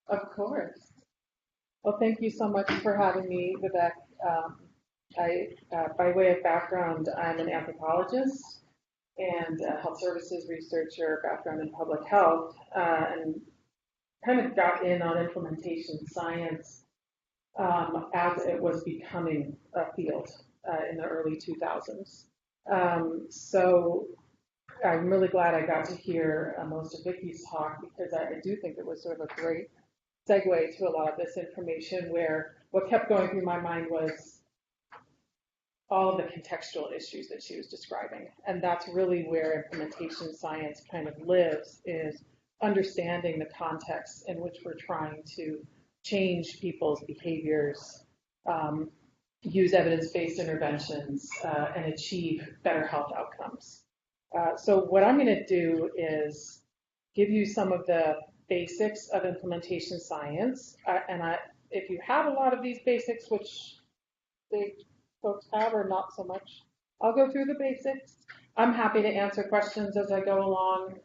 Of course. Well, thank you so much for having me, Vivek. By way of background, I'm an anthropologist and a health services researcher, background in public health, and kind of got in on implementation science as it was becoming a field in the early 2000s. So I'm really glad I got to hear most of Vicky's talk because I do think it was sort of a great segue to a lot of this information where what kept going through my mind was all of the contextual issues that she was describing. And that's really where implementation science kind of lives, is understanding the context in which we're trying to change people's behaviors, use evidence-based interventions, and achieve better health outcomes. So what I'm going to do is give you some of the basics of implementation science. If you have a lot of these basics, which folks have or not so much, I'll go through the basics. I'm happy to answer questions as I go along.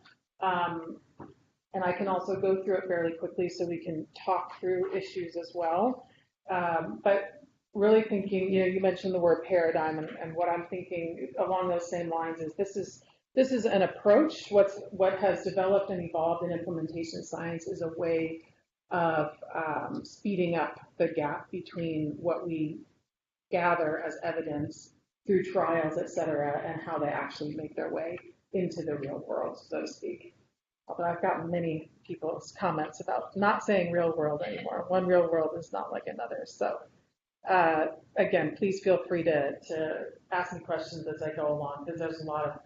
And I can also go through it fairly quickly so we can talk through issues as well. But really thinking, you mentioned the word paradigm, and what I'm thinking along those same lines is this is an approach. What has developed and evolved in implementation science is a way of speeding up the gap between what we gather as evidence through trials, et cetera, and how they actually make their way into the real world, so to speak. Although I've gotten many people's comments about not saying real world anymore. One real world is not like another. So again, please feel free to ask me questions as I go along, because there's a lot of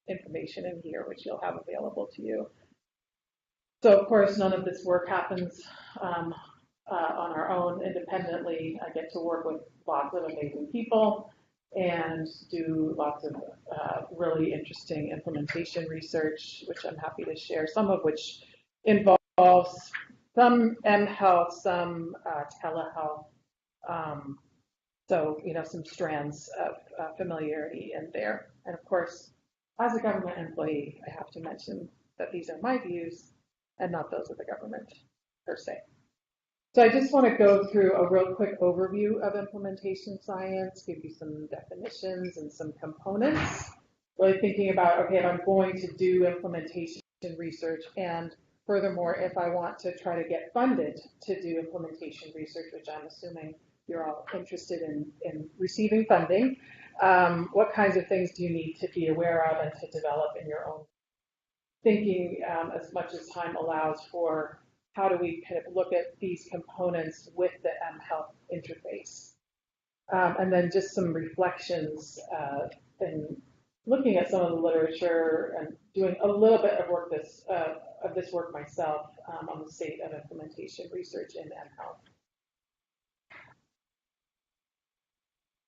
information in here which you'll have available to you. So of course, none of this work happens on our own independently. I get to work with lots of amazing people and do lots of really interesting implementation research, which I'm happy to share, some of which involves some mHealth, some telehealth, so some strands of familiarity in there. And of course, as a government employee, I have to mention that these are my views and not those of the government per se. So I just want to go through a real quick overview of implementation science, give you some definitions and some components, really thinking about, okay, if I'm going to do implementation research, and furthermore, if I want to try to get funded to do implementation research, which I'm assuming you're all interested in receiving funding, what kinds of things do you need to be aware of and to develop in your own thinking as much as time allows for how do we kind of look at these components with the mHealth interface. And then just some reflections in looking at some of the literature and doing a little bit of this work myself on the state of implementation research in mHealth.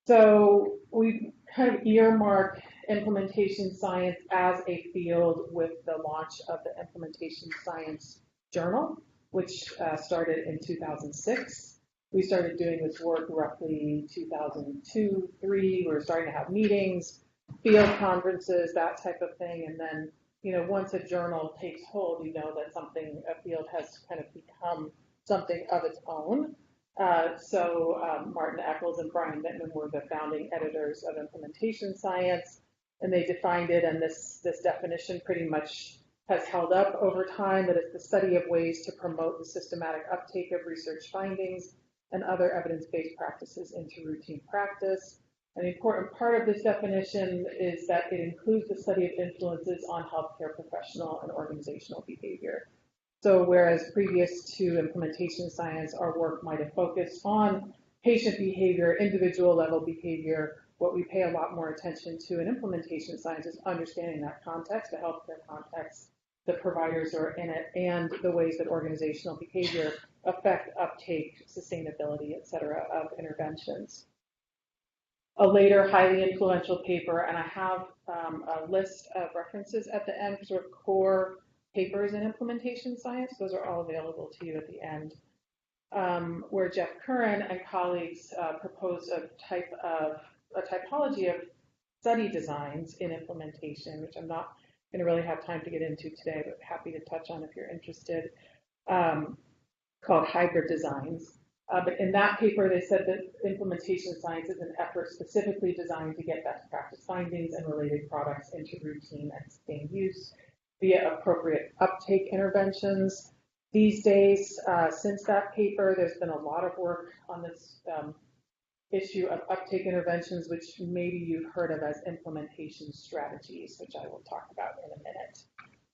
So we kind of earmark implementation science as a field with the launch of the Implementation Science Journal, which started in 2006. We started doing this work roughly 2002, 3. We were starting to have meetings, field conferences, that type of thing. And then, once a journal takes hold, that a field has kind of become something of its own. So Martin Eccles and Brian Mittman were the founding editors of implementation science, and they defined it, and this definition pretty much has held up over time, that it's the study of ways to promote the systematic uptake of research findings and other evidence-based practices into routine practice. An important part of this definition is that it includes the study of influences on healthcare professional and organizational behavior. So whereas previous to implementation science, our work might have focused on patient behavior, individual level behavior, what we pay a lot more attention to in implementation science is understanding that context, the healthcare context, the providers who are in it, and the ways that organizational behavior affect uptake, sustainability, et cetera, of interventions. A later highly influential paper, and I have a list of references at the end for sort of core papers in implementation science. Those are all available to you at the end, where Jeff Curran and colleagues proposed a typology of study designs in implementation, which I'm not going to really have time to get into today, but happy to touch on if you're interested. called Hybrid Designs. But in that paper, they said that implementation science is an effort specifically designed to get best practice findings and related products into routine and sustained use via appropriate uptake interventions. These days, since that paper, there's been a lot of work on this issue of uptake interventions, which maybe you've heard of as implementation strategies, which I will talk about in a minute.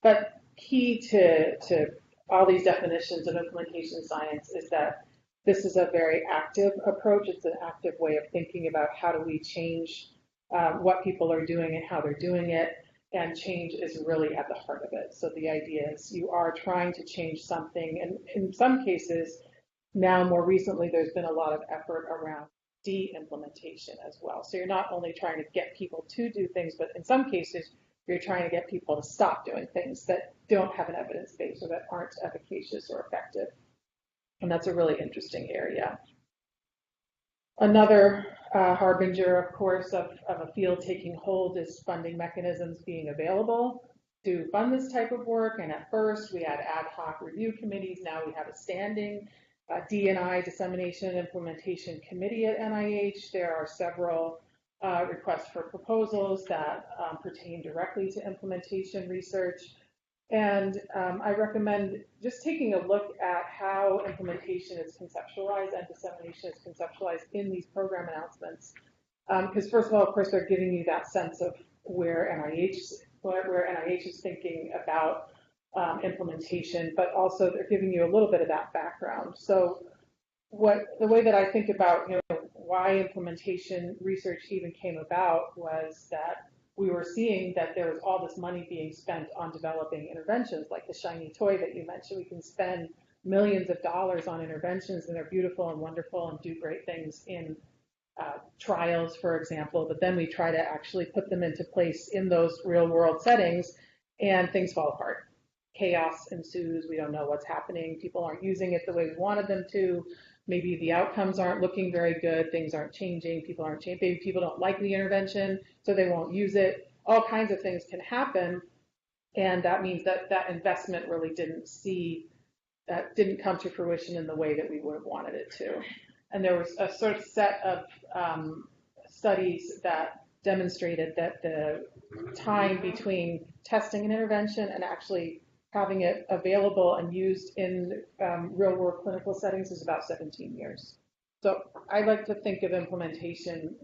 But key to all these definitions of implementation science is that this is a very active approach. It's an active way of thinking about how do we change what people are doing and how they're doing it, and change is really at the heart of it. So the idea is you are trying to change something, and in some cases, now more recently, there's been a lot of effort around de-implementation as well. So you're not only trying to get people to do things, but in some cases, you're trying to get people to stop doing things that don't have an evidence base or that aren't efficacious or effective. And that's a really interesting area. Another harbinger, of course, of a field taking hold is funding mechanisms being available to fund this type of work. And at first, we had ad hoc review committees. Now we have a standing D&I, Dissemination and Implementation Committee at NIH. There are several requests for proposals that pertain directly to implementation research. And I recommend just taking a look at how implementation is conceptualized and dissemination is conceptualized in these program announcements. Because first of all, of course, they're giving you that sense of where NIH is thinking about implementation, but also they're giving you a little bit of that background. So the way that I think about why implementation research even came about was that we were seeing that there was all this money being spent on developing interventions like the shiny toy that you mentioned. We can spend millions of dollars on interventions and they're beautiful and wonderful and do great things in trials, for example, but then we try to actually put them into place in those real world settings and things fall apart. Chaos ensues. We don't know what's happening. People aren't using it the way we wanted them to. Maybe the outcomes aren't looking very good. Things aren't changing. People aren't changing. Maybe people don't like the intervention, so they won't use it. All kinds of things can happen, and that means that that investment really didn't come to fruition in the way that we would have wanted it to. And there was a sort of set of studies that demonstrated that the time between testing an intervention and actually having it available and used in real-world clinical settings is about 17 years. So I like to think of implementation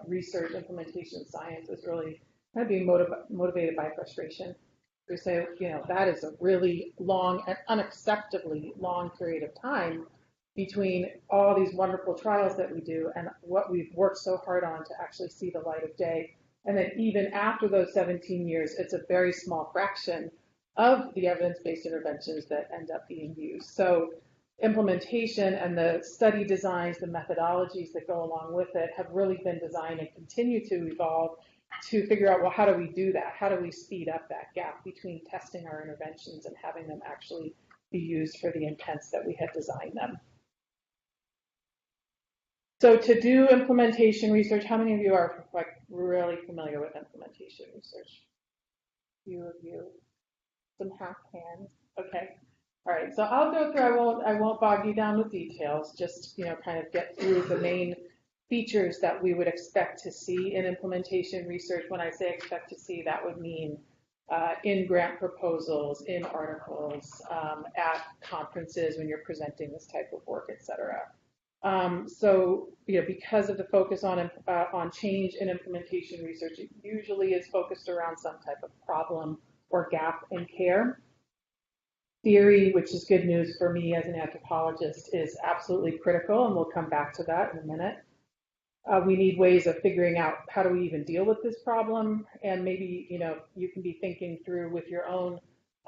research, implementation science as really kind of being motivated by frustration. We say, that is a really long and unacceptably long period of time between all these wonderful trials that we do and what we've worked so hard on to actually see the light of day. And then even after those 17 years, it's a very small fraction of the evidence-based interventions that end up being used. So implementation and the study designs, the methodologies that go along with it have really been designed and continue to evolve to figure out, well, how do we do that? How do we speed up that gap between testing our interventions and having them actually be used for the intents that we had designed them? So to do implementation research, how many of you are really familiar with implementation research? A few of you. Some half hands. Okay. All right. So I'll go through. I won't bog you down with details. Just kind of get through the main features that we would expect to see in implementation research. When I say expect to see, that would mean in grant proposals, in articles, at conferences when you're presenting this type of work, et cetera. So because of the focus on change in implementation research, it usually is focused around some type of problem or gap in care. Theory, which is good news for me as an anthropologist, is absolutely critical, and we'll come back to that in a minute. We need ways of figuring out how do we even deal with this problem, and maybe you can be thinking through with your own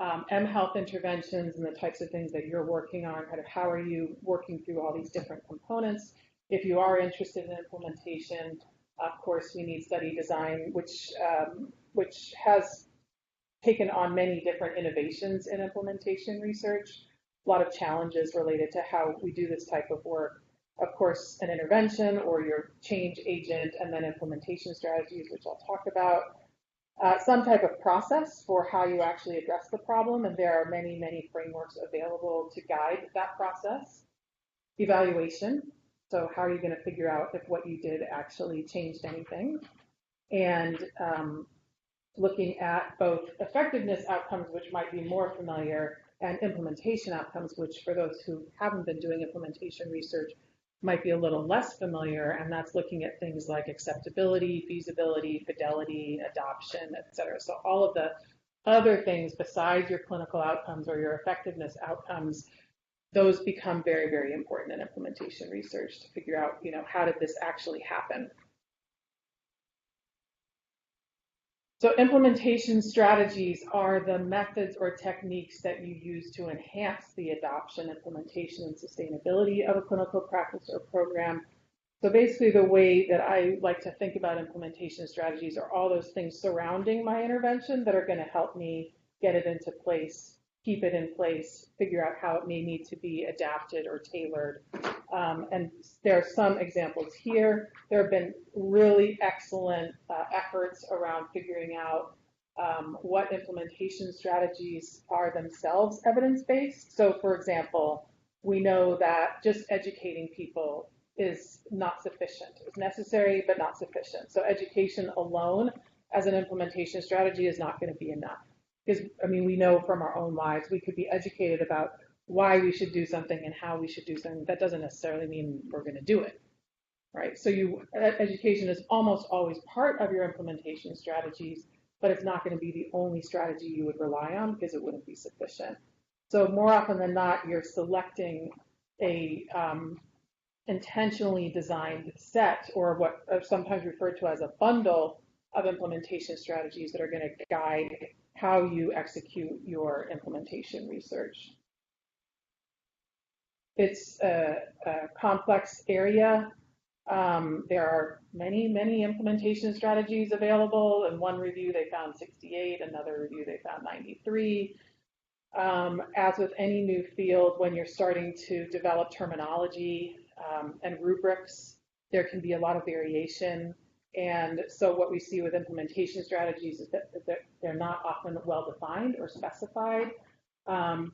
mHealth interventions and the types of things that you're working on, kind of how are you working through all these different components. If you are interested in implementation, of course, we need study design, which has taken on many different innovations in implementation research, a lot of challenges related to how we do this type of work. Of course, an intervention or your change agent, and then implementation strategies, which I'll talk about. some type of process for how you actually address the problem, and there are many, many frameworks available to guide that process. Evaluation, so how are you going to figure out if what you did actually changed anything? And looking at both effectiveness outcomes, which might be more familiar, and implementation outcomes, which for those who haven't been doing implementation research might be a little less familiar, and that's looking at things like acceptability, feasibility, fidelity, adoption, et cetera. So all of the other things besides your clinical outcomes or your effectiveness outcomes, those become very, very important in implementation research to figure out, how did this actually happen? So implementation strategies are the methods or techniques that you use to enhance the adoption, implementation, and sustainability of a clinical practice or program. So basically the way that I like to think about implementation strategies are all those things surrounding my intervention that are going to help me get it into place, keep it in place, figure out how it may need to be adapted or tailored. And there are some examples here. There have been really excellent efforts around figuring out what implementation strategies are themselves evidence-based. So for example, we know that just educating people is not sufficient. It's necessary, but not sufficient. So education alone as an implementation strategy is not going to be enough. Because, we know from our own lives, we could be educated about why we should do something and how we should do something. That doesn't necessarily mean we're going to do it, right? So education is almost always part of your implementation strategies, but it's not going to be the only strategy you would rely on because it wouldn't be sufficient. So more often than not, you're selecting a intentionally designed set, or what are sometimes referred to as a bundle of implementation strategies that are going to guide how you execute your implementation research. It's a complex area. There are many, many implementation strategies available. In one review, they found 68. Another review, they found 93. As with any new field, when you're starting to develop terminology and rubrics, there can be a lot of variation. And so what we see with implementation strategies is that they're not often well defined or specified. And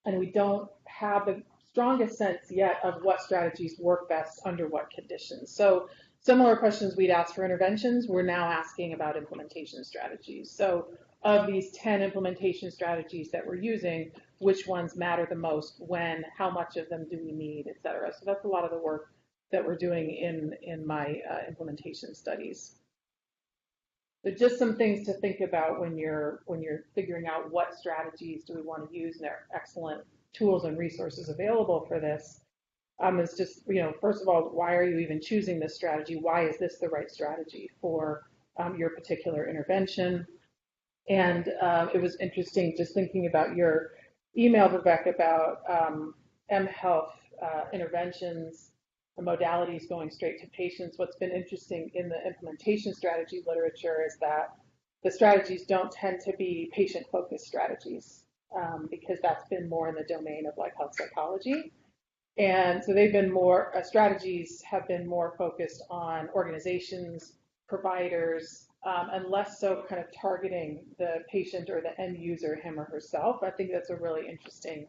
we don't have the strongest sense yet of what strategies work best under what conditions. So similar questions we'd ask for interventions, we're now asking about implementation strategies. So of these 10 implementation strategies that we're using, which ones matter the most, when, how much of them do we need, et cetera. So that's a lot of the work that we're doing in my implementation studies. So just some things to think about when you're figuring out what strategies do we want to use, and there are excellent tools and resources available for this. Is just, first of all, why are you even choosing this strategy? Why is this the right strategy for your particular intervention? And it was interesting just thinking about your email, Vivek, about mHealth interventions, the modalities going straight to patients. What's been interesting in the implementation strategy literature is that the strategies don't tend to be patient-focused strategies because that's been more in the domain of like health psychology. And so they've been more, strategies have been more focused on organizations, providers, and less so kind of targeting the patient or the end user, him or herself. I think that's a really interesting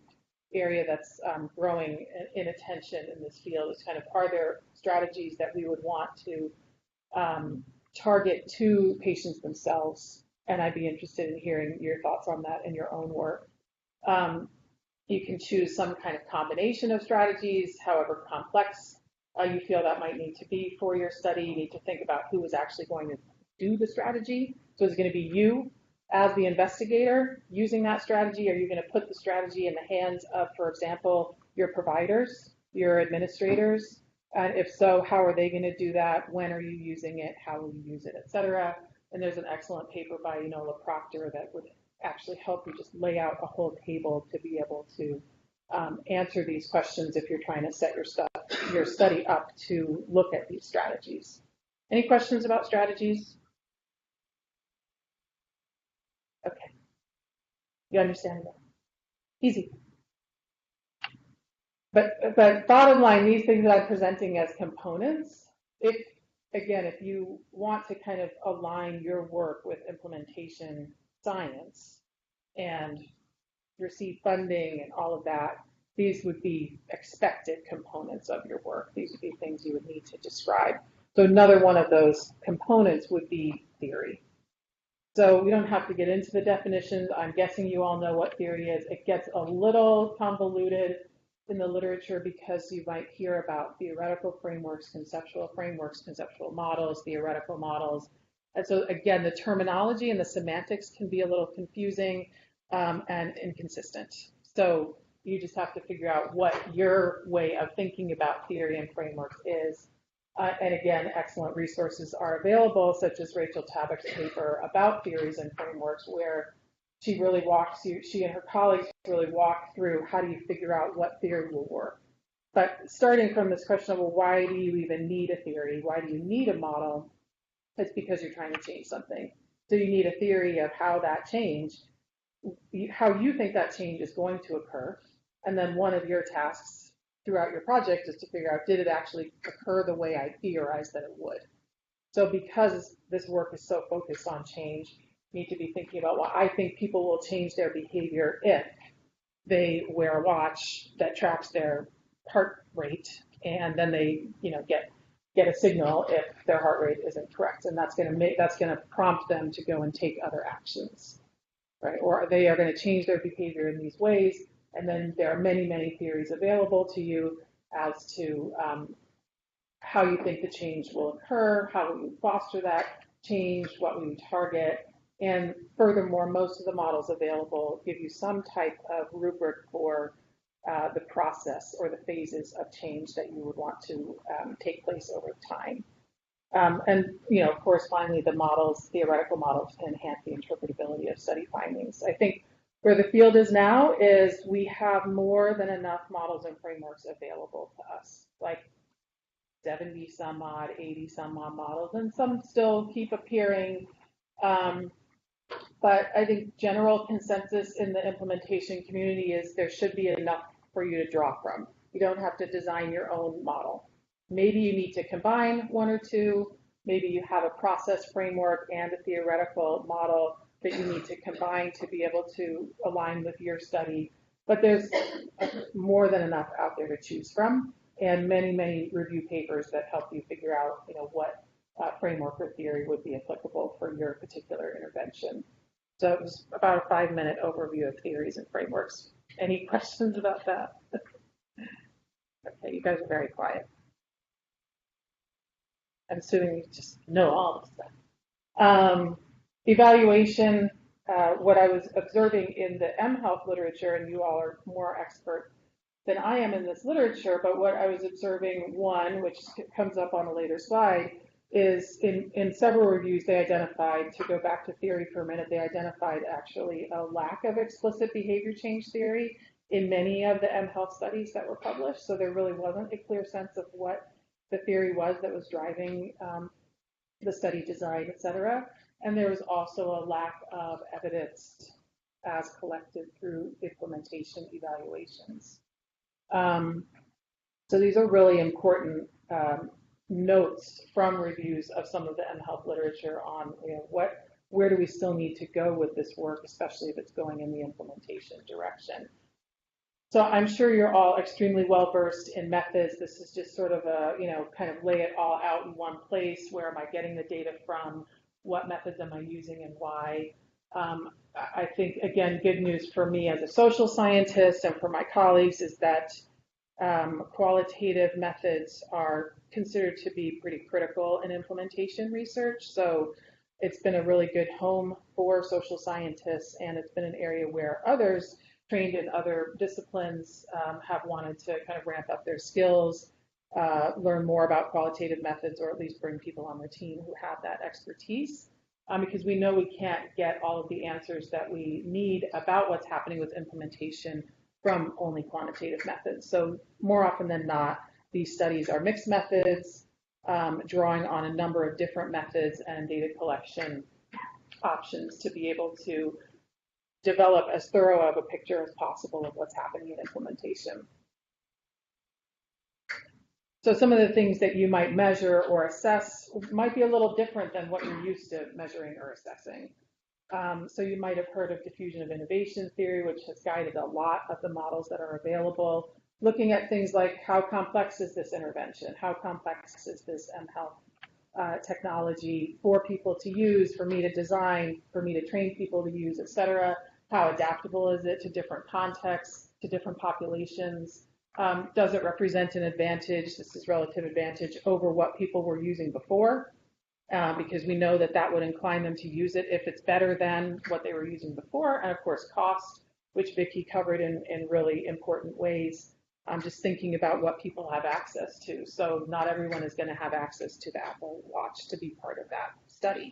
area that's growing in attention in this field, is kind of, are there strategies that we would want to target to patients themselves? And I'd be interested in hearing your thoughts on that in your own work. You can choose some kind of combination of strategies, however complex you feel that might need to be for your study. You need to think about who is actually going to do the strategy. So is it going to be you as the investigator using that strategy? Are you going to put the strategy in the hands of, for example, your providers, your administrators? And if so, how are they going to do that? When are you using it? How will you use it, et cetera? And there's an excellent paper by Enola Proctor that would actually help you just lay out a whole table to be able to answer these questions if you're trying to set your study up to look at these strategies. Any questions about strategies? Okay. You understand that? Easy. But bottom line, these things that I'm presenting as components, if again, if you want to kind of align your work with implementation science and receive funding and all of that, these would be expected components of your work. These would be things you would need to describe. So another one of those components would be theory. So we don't have to get into the definitions. I'm guessing you all know what theory is. It gets a little convoluted in the literature because you might hear about theoretical frameworks, conceptual models, theoretical models. And so again, the terminology and the semantics can be a little confusing and inconsistent. So you just have to figure out what your way of thinking about theory and frameworks is. And again, excellent resources are available, such as Rachel Tabak's paper about theories and frameworks, where she really walks you, she and her colleagues really walk through how do you figure out what theory will work. But starting from this question of, well, why do you even need a theory? Why do you need a model? It's because you're trying to change something. So you need a theory of how that change, how you think that change is going to occur. And then one of your tasks throughout your project is to figure out, did it actually occur the way I theorized that it would? So because this work is so focused on change, you need to be thinking about, well, I think people will change their behavior if they wear a watch that tracks their heart rate, and then they, get a signal if their heart rate isn't correct, and that's going to prompt them to go and take other actions, right? Or they are going to change their behavior in these ways. And then there are many, many theories available to you as to how you think the change will occur, how will you foster that change, what will you target. And furthermore, most of the models available give you some type of rubric for the process or the phases of change that you would want to take place over time. And, of course, finally, the models, theoretical models, can enhance the interpretability of study findings. I think where the field is now is we have more than enough models and frameworks available to us, like 70 some odd, 80 some odd models, and some still keep appearing. But I think general consensus in the implementation community is there should be enough for you to draw from. You don't have to design your own model. Maybe you need to combine one or two. Maybe you have a process framework and a theoretical model that you need to combine to be able to align with your study. But there's more than enough out there to choose from, and many, many review papers that help you figure out, what framework or theory would be applicable for your particular intervention. So it was about a 5-minute overview of theories and frameworks. Any questions about that? Okay, you guys are very quiet. I'm assuming you just know all this stuff. Evaluation, what I was observing in the mHealth literature, and you all are more expert than I am in this literature, but what I was observing, one, which comes up on a later slide, is in several reviews they identified, to go back to theory for a minute, they identified actually a lack of explicit behavior change theory in many of the mHealth studies that were published. So there really wasn't a clear sense of what the theory was that was driving the study design, et cetera. And there was also a lack of evidence as collected through implementation evaluations. So these are really important notes from reviews of some of the mHealth literature on where do we still need to go with this work, especially if it's going in the implementation direction. So I'm sure you're all extremely well versed in methods. This is just sort of a, kind of lay it all out in one place. Where am I getting the data from? What methods am I using and why? I think, again, good news for me as a social scientist and for my colleagues is that qualitative methods are considered to be pretty critical in implementation research. So it's been a really good home for social scientists, and it's been an area where others trained in other disciplines have wanted to kind of ramp up their skills, learn more about qualitative methods, or at least bring people on their team who have that expertise. Because we know we can't get all of the answers that we need about what's happening with implementation from only quantitative methods. So more often than not, these studies are mixed methods, drawing on a number of different methods and data collection options to be able to develop as thorough of a picture as possible of what's happening in implementation. So some of the things that you might measure or assess might be a little different than what you're used to measuring or assessing. So you might have heard of diffusion of innovation theory, which has guided a lot of the models that are available, looking at things like how complex is this intervention? How complex is this mHealth technology for people to use, for me to design, for me to train people to use, et cetera? How adaptable is it to different contexts, to different populations? Does it represent an advantage, this is relative advantage, over what people were using before? Because we know that that would incline them to use it if it's better than what they were using before. And of course, cost, which Vicki covered in really important ways. I'm just thinking about what people have access to. So not everyone is going to have access to the Apple Watch to be part of that study.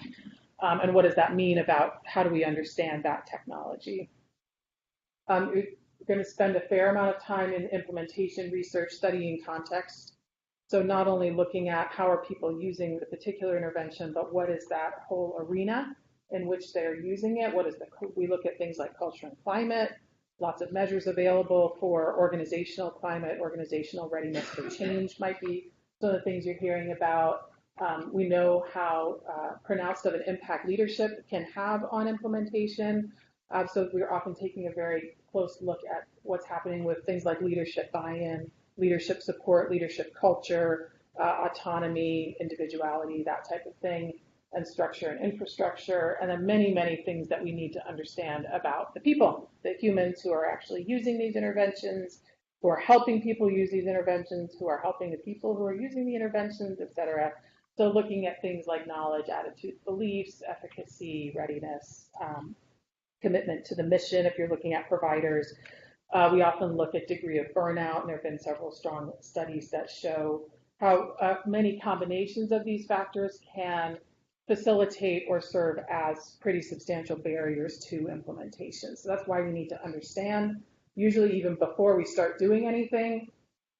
And what does that mean about how do we understand that technology? We're going to spend a fair amount of time in implementation research, studying context. So not only looking at how are people using the particular intervention, but what is that whole arena in which they're using it? We look at things like culture and climate, lots of measures available for organizational climate, organizational readiness for change might be some of the things you're hearing about. We know how pronounced of an impact leadership can have on implementation. So we're often taking a very close look at what's happening with things like leadership buy-in, leadership support, leadership culture, autonomy, individuality, that type of thing, and structure and infrastructure, and then many, many things that we need to understand about the people, the humans who are actually using these interventions, who are helping people use these interventions, who are helping the people who are using the interventions, et cetera. So looking at things like knowledge, attitudes, beliefs, efficacy, readiness, commitment to the mission, if you're looking at providers. We often look at degree of burnout, and there have been several strong studies that show how many combinations of these factors can facilitate or serve as pretty substantial barriers to implementation. So that's why we need to understand, usually even before we start doing anything,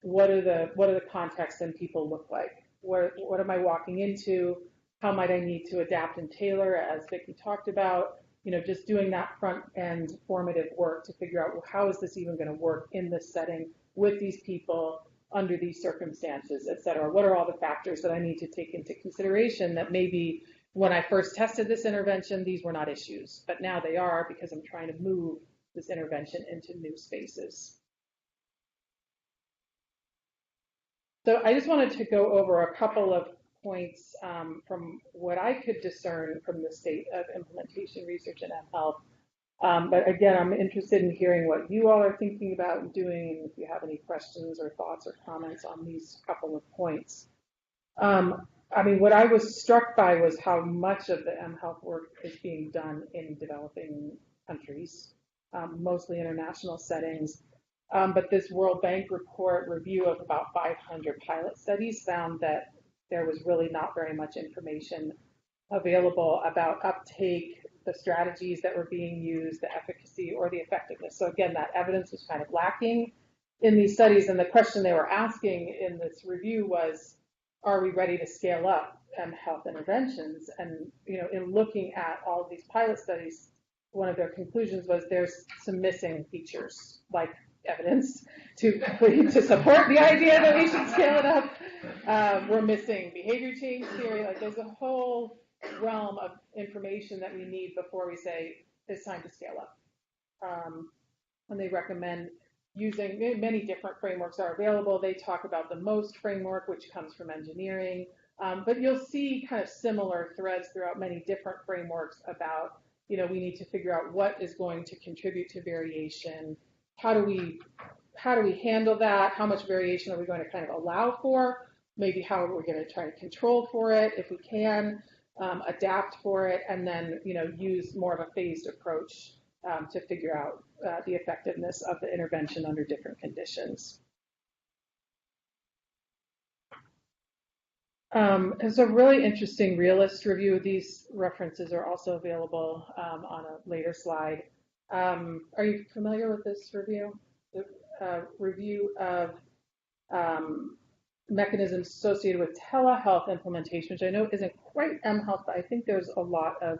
what are the contexts and people look like? What am I walking into? How might I need to adapt and tailor, as Vicki talked about? Just doing that front end formative work to figure out, well, how is this even going to work in this setting with these people under these circumstances, et cetera? What are all the factors that I need to take into consideration that maybe when I first tested this intervention, these were not issues, but now they are because I'm trying to move this intervention into new spaces. So I just wanted to go over a couple of points from what I could discern from the state of implementation research in mHealth. But again, I'm interested in hearing what you all are thinking about and doing, and if you have any questions or thoughts or comments on these couple of points. What I was struck by was how much of the mHealth work is being done in developing countries, mostly international settings. But this World Bank report review of about 500 pilot studies found that there was really not very much information available about uptake, the strategies that were being used, the efficacy or the effectiveness. So again, that evidence was kind of lacking in these studies. And the question they were asking in this review was, are we ready to scale up mHealth interventions? And in looking at all of these pilot studies, one of their conclusions was there's some missing features, like evidence to support the idea that we should scale it up. We're missing behavior change theory. Like there's a whole realm of information that we need before we say it's time to scale up. And they recommend using many different frameworks are available. They talk about the MOST framework, which comes from engineering. But you'll see kind of similar threads throughout many different frameworks about, we need to figure out what is going to contribute to variation. How do we handle that? How much variation are we going to kind of allow for? Maybe how are we going to try to control for it if we can, adapt for it, and then use more of a phased approach to figure out the effectiveness of the intervention under different conditions. It's a really interesting realist review. These references are also available on a later slide. Are you familiar with this review? The review of mechanisms associated with telehealth implementation, which I know isn't quite mHealth, but I think there's a lot of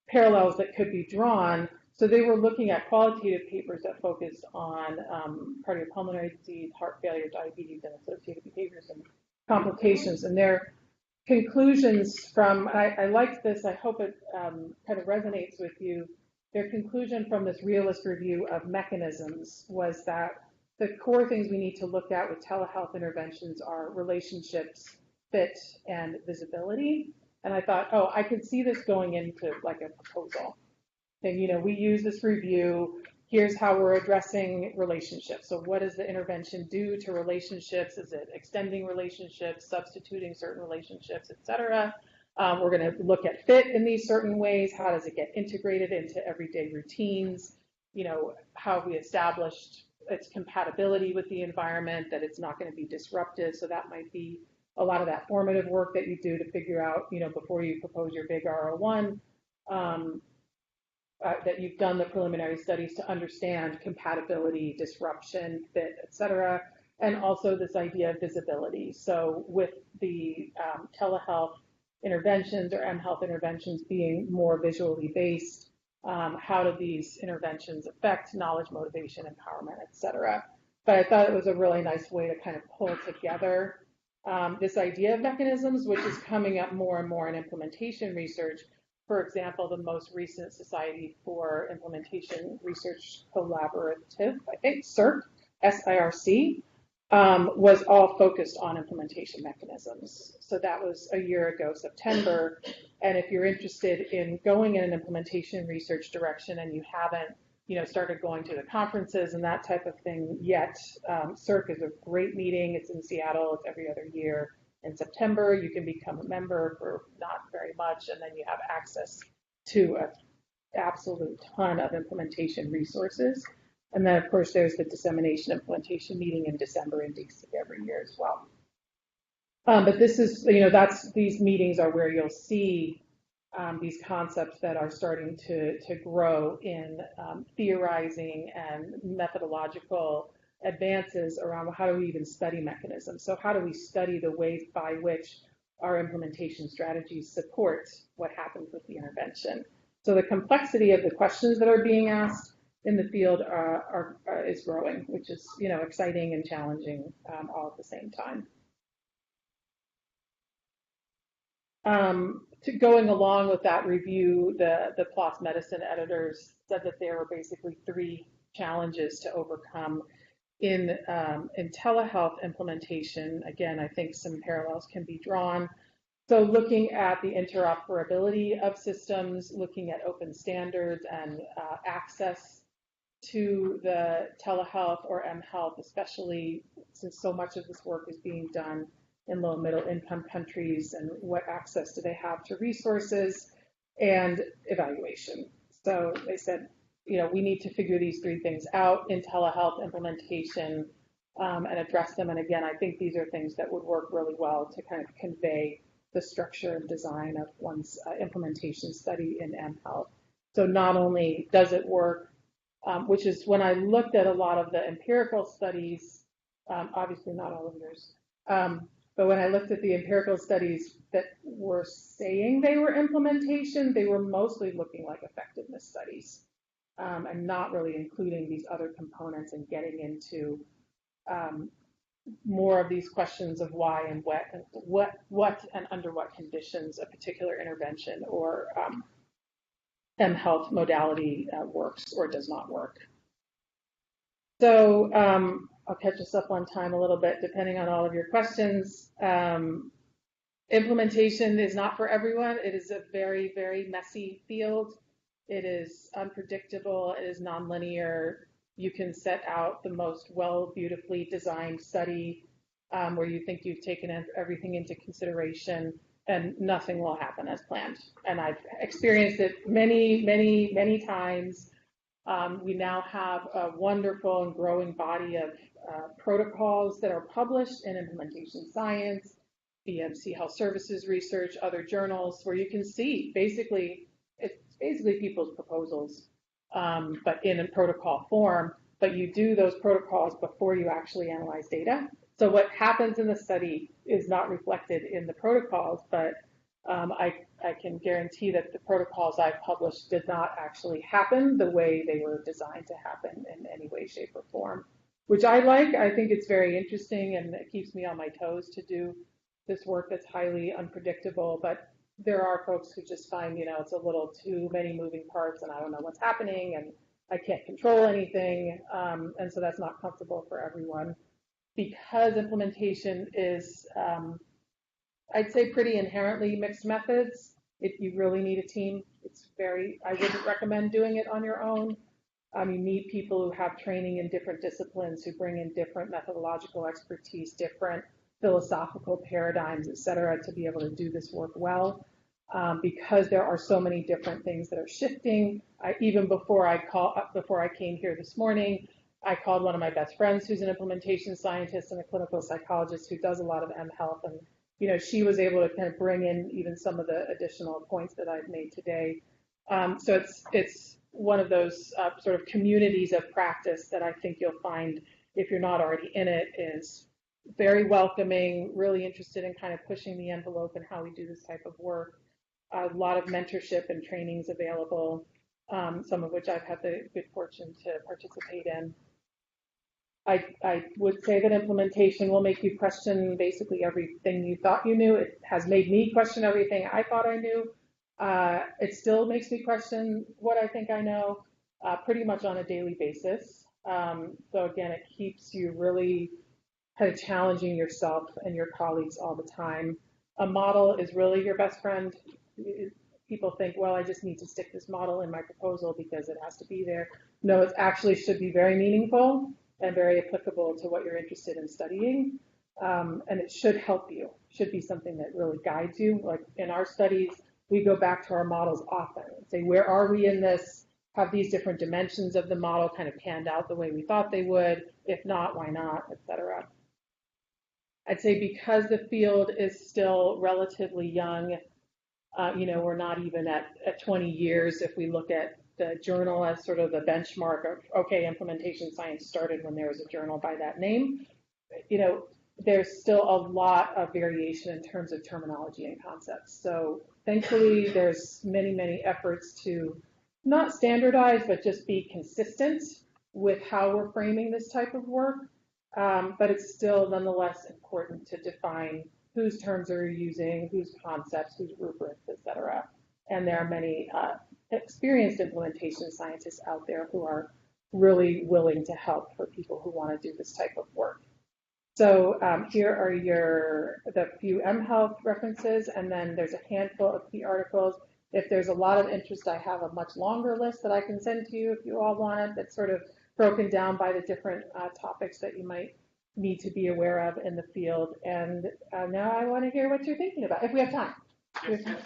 parallels that could be drawn. So they were looking at qualitative papers that focused on cardiopulmonary disease, heart failure, diabetes, and associated behaviors and complications. And their conclusions from, I liked this, I hope it kind of resonates with you. Their conclusion from this realist review of mechanisms was that the core things we need to look at with telehealth interventions are relationships, fit, and visibility. And I thought, oh, I could see this going into like a proposal. And, you know, we use this review, here's how we're addressing relationships. So what does the intervention do to relationships? Is it extending relationships, substituting certain relationships, et cetera? We're going to look at fit in these certain ways. How does it get integrated into everyday routines? You know, how have we established its compatibility with the environment, that it's not going to be disruptive? So that might be a lot of that formative work that you do to figure out, you know, before you propose your big R01, that you've done the preliminary studies to understand compatibility, disruption, fit, et cetera, and also this idea of visibility. So with the telehealth interventions or mHealth interventions being more visually based, how do these interventions affect knowledge, motivation, empowerment, et cetera? But I thought it was a really nice way to kind of pull together this idea of mechanisms, which is coming up more and more in implementation research. For example, the most recent Society for Implementation Research Collaborative, I think, SIRC, SIRC, was all focused on implementation mechanisms. So that was a year ago, September. And if you're interested in going in an implementation research direction and you haven't, you know, started going to the conferences and that type of thing yet, SIRC is a great meeting. It's in Seattle. It's every other year. In September, you can become a member for not very much, and then you have access to an absolute ton of implementation resources. And then, of course, there's the dissemination implementation meeting in December in DC every year as well. But this is, you know, these meetings are where you'll see these concepts that are starting to grow in theorizing and methodological advances around how do we even study mechanisms. So how do we study the ways by which our implementation strategies support what happens with the intervention? So the complexity of the questions that are being asked in the field is growing, which is, you know, exciting and challenging all at the same time. Going along with that review, the PLOS Medicine editors said that there were basically 3 challenges to overcome in telehealth implementation. Again, I think some parallels can be drawn. So looking at the interoperability of systems, looking at open standards and access to the telehealth or mHealth, especially since so much of this work is being done in low and middle income countries, and what access do they have to resources, and evaluation. So they said, you know, we need to figure these 3 things out in telehealth implementation and address them. And again, I think these are things that would work really well to kind of convey the structure and design of one's implementation study in mHealth. So not only does it work, which is when I looked at a lot of the empirical studies, obviously not all of yours, but when I looked at the empirical studies that were saying they were implementation, they were mostly looking like effectiveness studies and not really including these other components and getting into more of these questions of why and what and under what conditions a particular intervention or mHealth modality works or does not work. So I'll catch us up on time a little bit, depending on all of your questions. Implementation is not for everyone. It is a very, very messy field. It is unpredictable. It is nonlinear. You can set out the most beautifully designed study where you think you've taken everything into consideration, and nothing will happen as planned. And I've experienced it many, many, many times. We now have a wonderful and growing body of protocols that are published in Implementation Science, BMC Health Services Research, other journals, where you can see it's basically people's proposals, but in a protocol form. But you do those protocols before you actually analyze data. So what happens in the study is not reflected in the protocols, but I can guarantee that the protocols I've published did not actually happen the way they were designed to happen in any way, shape, or form, which I like. I think it's very interesting, and it keeps me on my toes to do this work that's highly unpredictable. But there are folks who just find, it's a little too many moving parts, and I don't know what's happening, and I can't control anything, and so that's not comfortable for everyone. Because implementation is, I'd say, pretty inherently mixed methods. If you really need a team, I wouldn't recommend doing it on your own. You need people who have training in different disciplines, who bring in different methodological expertise, different philosophical paradigms, et cetera, to be able to do this work well. Because there are so many different things that are shifting. Even before I came here this morning, I called one of my best friends who's an implementation scientist and a clinical psychologist who does a lot of mHealth, and she was able to kind of bring in even some of the additional points that I've made today. So it's one of those sort of communities of practice that I think you'll find, if you're not already in it, is very welcoming, really interested in kind of pushing the envelope and how we do this type of work. A lot of mentorship and trainings available, some of which I've had the good fortune to participate in. I would say that implementation will make you question basically everything you thought you knew. It has made me question everything I thought I knew. It still makes me question what I think I know pretty much on a daily basis. So again, it keeps you really kind of challenging yourself and your colleagues all the time. A model is really your best friend. People think, well, I just need to stick this model in my proposal because it has to be there. No, it actually should be very meaningful and very applicable to what you're interested in studying. And it should help you, should be something that really guides you. Like in our studies, we go back to our models often and say, where are we in this? Have these different dimensions of the model kind of panned out the way we thought they would? If not, why not, et cetera. I'd say because the field is still relatively young, we're not even at 20 years if we look at the journal as sort of the benchmark of, okay, implementation science started when there was a journal by that name. There's still a lot of variation in terms of terminology and concepts. So thankfully, there's many, many efforts to not standardize, but just be consistent with how we're framing this type of work. But it's still nonetheless important to define whose terms are you using, whose concepts, whose rubrics, et cetera. And there are many experienced implementation scientists out there who are really willing to help for people who want to do this type of work. So here are the few mHealth references, and then there's a handful of key articles. If there's a lot of interest, I have a much longer list that I can send to you if you all want it, that's sort of broken down by the different topics that you might need to be aware of in the field. And now I want to hear what you're thinking about, if we have time. Okay.